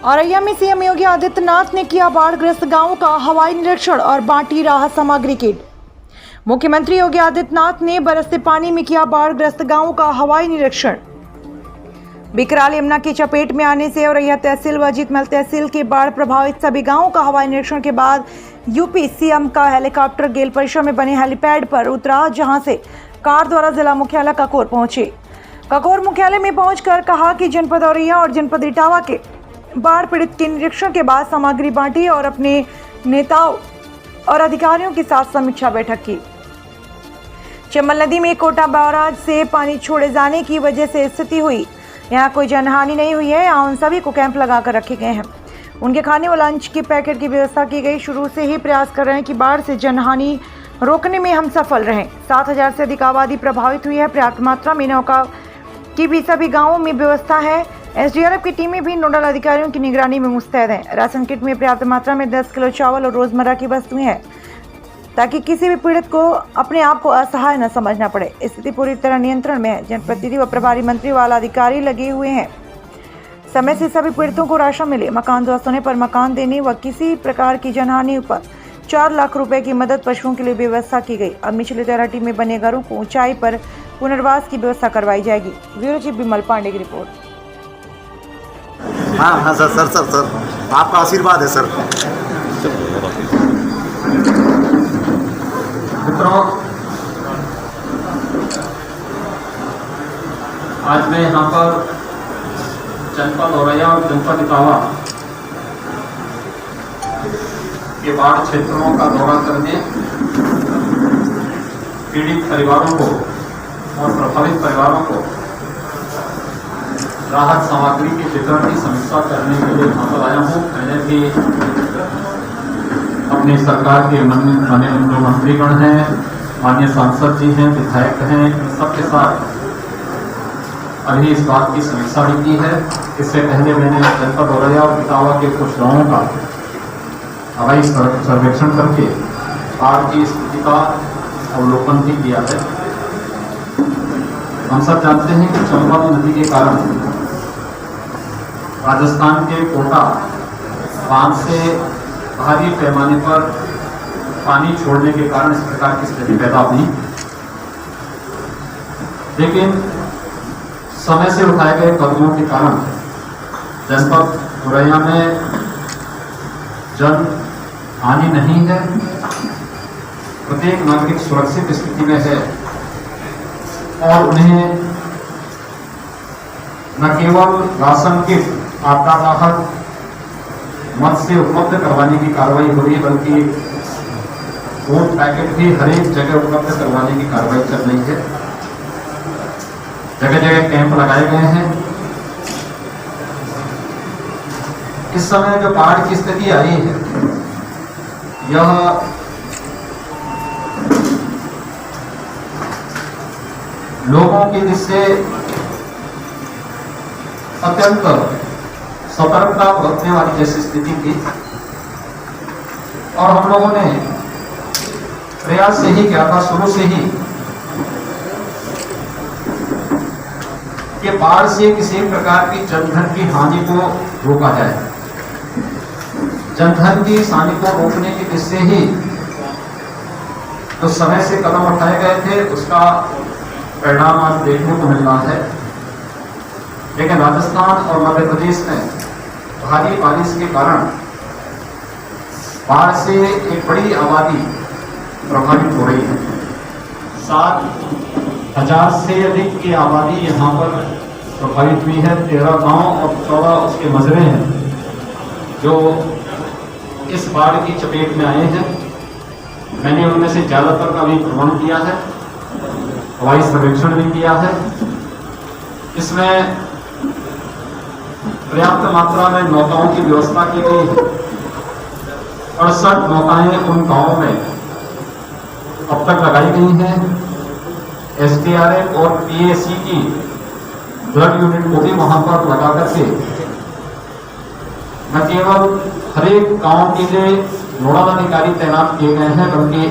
औरैया में सीएम योगी आदित्यनाथ ने किया बाढ़ग्रस्त गांवों का हवाई निरीक्षण और बांटी राहत सामग्री किट। मुख्यमंत्री योगी आदित्यनाथ ने बरसते पानी में किया बाढ़ग्रस्त गांवों का हवाई निरीक्षण। बिकराल यमुना की चपेट में आने से औरैया तहसील व जीतमल तहसील के बाढ़ प्रभावित सभी गांवों का हवाई निरीक्षण के बाद यूपी सीएम का हेलीकॉप्टर गेल परिसर में बने हेलीपैड पर उतरा, जहां से कार द्वारा जिला मुख्यालय ककोर पहुंचे। ककोर मुख्यालय में पहुंचकर कहा कि जनपद औरैया और जनपद इटावा के बाढ़ पीड़ित के निरीक्षण के बाद सामग्री बांटी और अपने नेताओं और अधिकारियों के साथ समीक्षा बैठक की। चंबल नदी में कोटा बैराज से पानी छोड़े जाने की वजह से स्थिति हुई। यहाँ कोई जनहानि नहीं हुई है। यहाँ उन सभी को कैंप लगाकर रखे गए हैं। उनके खाने व लंच के पैकेट की व्यवस्था की गई। शुरू से ही प्रयास कर रहे हैं कि बाढ़ से जनहानि रोकने में हम सफल रहें। 7,000 से अधिक आबादी प्रभावित हुई है। पर्याप्त मात्रा में नौका की भी सभी गाँवों में व्यवस्था है। एसडीआरएफ की टीमें भी नोडल अधिकारियों की निगरानी में मुस्तैद हैं। राशन किट में पर्याप्त मात्रा में 10 किलो चावल और रोजमर्रा की वस्तुएं हैं, ताकि किसी भी पीड़ित को अपने आप को असहाय न समझना पड़े। स्थिति पूरी तरह नियंत्रण में है। जनप्रतिनिधि व प्रभारी मंत्री वाला अधिकारी लगे हुए हैं। समय से सभी पीड़ितों को राशन मिले। मकान ध्वस्त होने पर मकान देने व किसी प्रकार की जनहानि पर 4 लाख रुपए की मदद पशुओं के लिए व्यवस्था की गई। अब निचली तलहटी में बने घरों को ऊंचाई पर पुनर्वास की व्यवस्था करवाई जाएगी। ब्यूरो चीफ विमल पांडे की रिपोर्ट। हाँ सर आपका आशीर्वाद है सर। मित्रों, आज मैं यहाँ पर जनपद औरैया और जनपद इटावा के बाढ़ क्षेत्रों का दौरा करने पीड़ित परिवारों को और प्रभावित परिवारों को राहत सामग्री के वितरण की समीक्षा करने के लिए यहाँ पर आया हूँ। मैंने भी अपनी सरकार के माननीय जो मंत्रीगण हैं, माननीय सांसद जी हैं, विधायक हैं, सबके साथ अभी इस बात की समीक्षा भी की है। इससे पहले मैंने जनपद औरैया और इटावा के कुछ गाँवों का हवाई सर्वेक्षण करके बाढ़ की स्थिति का अवलोकन भी किया है। हम सब जानते हैं कि चंबल नदी के कारण राजस्थान के कोटा बांध से भारी पैमाने पर पानी छोड़ने के कारण इस प्रकार की स्थिति पैदा हुई। लेकिन समय से उठाए गए कदमों के कारण जनपद औरैया में जन हानि नहीं है। प्रत्येक नागरिक सुरक्षित स्थिति में है और उन्हें न केवल राशन किट आपदा राहत मद से उपलब्ध करवाने की कार्रवाई हो रही है, बल्कि फूड पैकेट भी हर एक जगह उपलब्ध करवाने की कार्रवाई चल रही है। जगह जगह कैंप लगाए गए हैं। इस समय जो बाढ़ की स्थिति आई है, यह लोगों की दृष्टि अत्यंत सतर्कता बरतने वाली जैसी स्थिति थी और हम लोगों ने प्रयास से ही किया था शुरू से ही कि बाढ़ से किसी प्रकार की जनधन की हानि को रोका जाए। जनधन की हानि को रोकने की दृष्टि से ही तो समय से कदम उठाए गए थे, उसका परिणाम आज देखने को मिल रहा है। लेकिन राजस्थान और मध्य प्रदेश में भारी बारिश के कारण बाढ़ से एक बड़ी आबादी प्रभावित हो रही है। 7,000 से अधिक की आबादी यहाँ पर प्रभावित हुई है। 13 गांव और 14 उसके मजरे हैं जो इस बाढ़ की चपेट में आए हैं। मैंने उनमें से ज़्यादातर का भी भ्रमण किया है, हवाई सर्वेक्षण भी किया है। इसमें पर्याप्त मात्रा में नौकाओं की व्यवस्था की गई है। 68 नौकाएं उन गांवों में अब तक लगाई गई हैं। एसडीआरएफ और पीएसी की ब्लड यूनिट को भी वहां पर लगा करके न केवल हर एक गांव के लिए नोडल अधिकारी तैनात किए गए हैं, बल्कि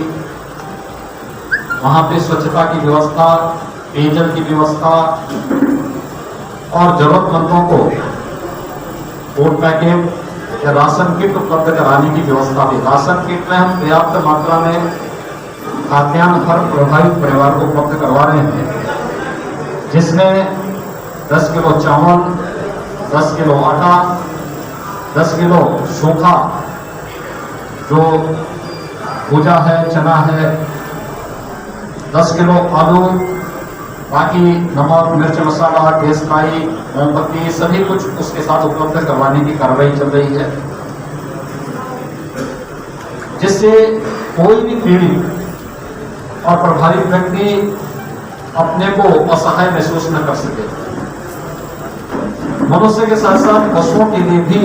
वहां पे स्वच्छता की व्यवस्था, पेयजल की व्यवस्था और जरूरतमंदों को फूड पैकेट या राशन किट उपलब्ध कराने की व्यवस्था भी। राशन किट में हम पर्याप्त मात्रा में खाद्यान्न हर प्रभावित परिवार को उपलब्ध करवा रहे हैं, जिसमें 10 किलो चावल, 10 किलो आटा, 10 किलो सूखा जो भुजा है, चना है, 10 किलो आलू, बाकी नमक, मिर्च मसाला, तेजपाई, मोमबत्ती सभी कुछ उसके साथ उपलब्ध करवाने की कार्रवाई चल रही है, जिससे कोई भी पीड़ित और प्रभावित व्यक्ति अपने को असहाय महसूस न कर सके। मनुष्य के साथ साथ पशुओं के लिए भी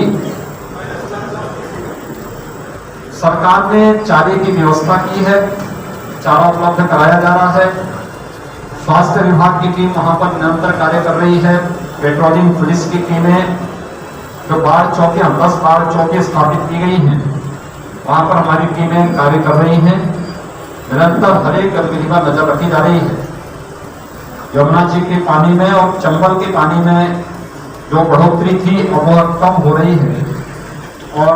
सरकार ने चारे की व्यवस्था की है, चारा उपलब्ध कराया जा रहा है। स्वास्थ्य विभाग की टीम वहां पर निरंतर कार्य कर रही है। पेट्रोलिंग पुलिस की टीमें जो बाढ़ चौकियां 10 बाढ़ चौकी स्थापित की गई हैं, वहां पर हमारी टीमें कार्य कर रही हैं। निरंतर हर एक गतिविधि पर नजर रखी जा रही है। यमुना जी के पानी में और चंबल के पानी में जो बढ़ोतरी थी अब वह कम हो रही है और